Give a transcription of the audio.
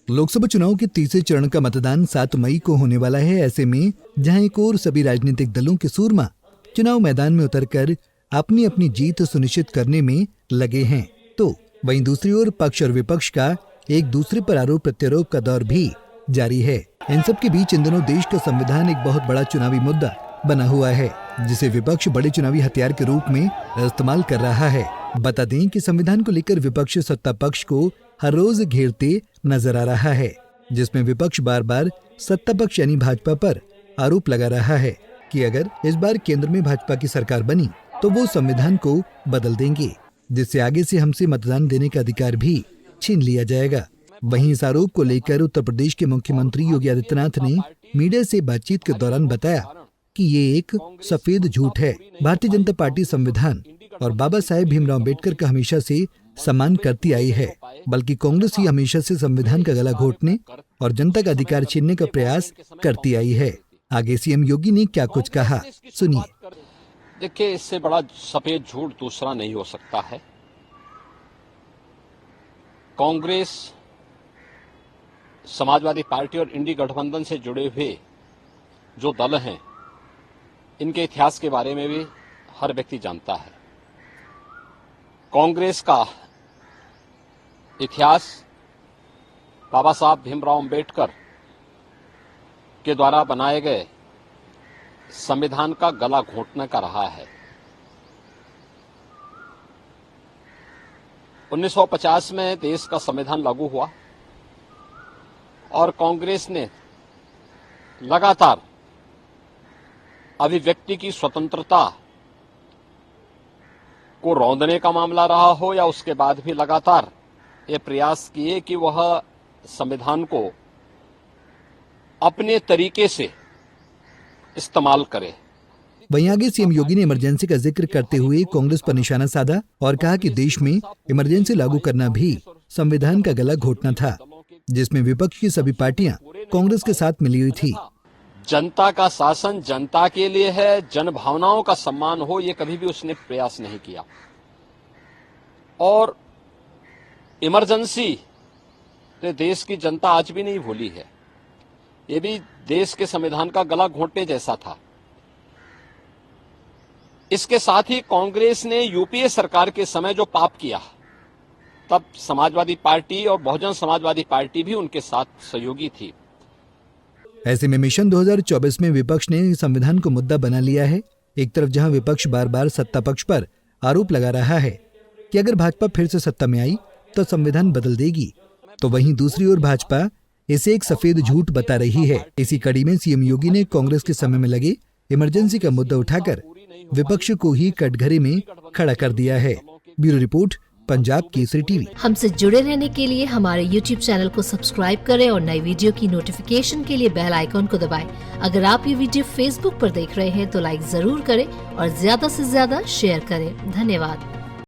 लोकसभा चुनाव के तीसरे चरण का मतदान 7 मई को होने वाला है। ऐसे में जहां एक ओर सभी राजनीतिक दलों के सूरमा चुनाव मैदान में उतरकर अपनी अपनी जीत सुनिश्चित करने में लगे हैं, तो वहीं दूसरी ओर पक्ष और विपक्ष का एक दूसरे पर आरोप प्रत्यारोप का दौर भी जारी है। इन सब के बीच इन दिनों देश का संविधान एक बहुत बड़ा चुनावी मुद्दा बना हुआ है, जिसे विपक्ष बड़े चुनावी हथियार के रूप में इस्तेमाल कर रहा है। बता दें कि संविधान को लेकर विपक्ष सत्ता पक्ष को हर रोज घेरते नजर आ रहा है, जिसमें विपक्ष बार बार सत्ता पक्ष यानी भाजपा पर आरोप लगा रहा है कि अगर इस बार केंद्र में भाजपा की सरकार बनी तो वो संविधान को बदल देंगे, जिससे आगे से हमसे मतदान देने का अधिकार भी छीन लिया जाएगा। वहीं इस आरोप को लेकर उत्तर प्रदेश के मुख्यमंत्री योगी आदित्यनाथ ने मीडिया से बातचीत के दौरान बताया कि ये एक सफेद झूठ है। भारतीय जनता पार्टी संविधान और बाबा साहेब भीमराव अम्बेडकर का हमेशा से सम्मान करती आई है, बल्कि कांग्रेस ही हमेशा से संविधान का गला घोटने और जनता का अधिकार छीनने का प्रयास करती आई है। आगे सीएम योगी ने क्या कुछ कहा, सुनिए। देखिए, इससे बड़ा सफेद झूठ दूसरा नहीं हो सकता है। कांग्रेस, समाजवादी पार्टी और इंडी गठबंधन से जुड़े हुए जो दल हैं, इनके इतिहास के बारे में भी हर व्यक्ति जानता है। कांग्रेस का इतिहास बाबा साहब भीमराव अम्बेडकर के द्वारा बनाए गए संविधान का गला घोंटने का रहा है। 1950 में देश का संविधान लागू हुआ और कांग्रेस ने लगातार अभिव्यक्ति की स्वतंत्रता को रौंदने का मामला रहा हो या उसके बाद भी लगातार ये प्रयास किए कि वह संविधान को अपने तरीके से इस्तेमाल करे। वहीं आगे सीएम योगी ने इमरजेंसी का जिक्र करते हुए कांग्रेस पर निशाना साधा और कहा कि देश में इमरजेंसी लागू करना भी संविधान का गला घोटना था, जिसमें विपक्ष की सभी पार्टियां कांग्रेस के साथ मिली हुई थी। जनता का शासन जनता के लिए है, जन भावनाओं का सम्मान हो, ये कभी भी उसने प्रयास नहीं किया। और इमरजेंसी ने देश की जनता आज भी नहीं भूली है। ये भी देश के संविधान का गला घोंटने जैसा था। इसके साथ ही कांग्रेस ने यूपीए सरकार के समय जो पाप किया, तब समाजवादी पार्टी और बहुजन समाजवादी पार्टी भी उनके साथ सहयोगी थी। ऐसे में मिशन 2024 में विपक्ष ने संविधान को मुद्दा बना लिया है। एक तरफ जहां विपक्ष बार बार सत्ता पक्ष पर आरोप लगा रहा है कि अगर भाजपा फिर से सत्ता में आई तो संविधान बदल देगी, तो वहीं दूसरी ओर भाजपा इसे एक सफेद झूठ बता रही है। इसी कड़ी में सीएम योगी ने कांग्रेस के समय में लगे इमरजेंसी का मुद्दा उठाकर विपक्ष को ही कटघरे में खड़ा कर दिया है। Bureau report, Punjab Kesari TV. हमसे जुड़े रहने के लिए हमारे YouTube चैनल को सब्सक्राइब करें और नई वीडियो की नोटिफिकेशन के लिए बेल आइकॉन को दबाएं। अगर आप ये वीडियो Facebook पर देख रहे हैं तो लाइक जरूर करें और ज्यादा से ज्यादा शेयर करें। धन्यवाद।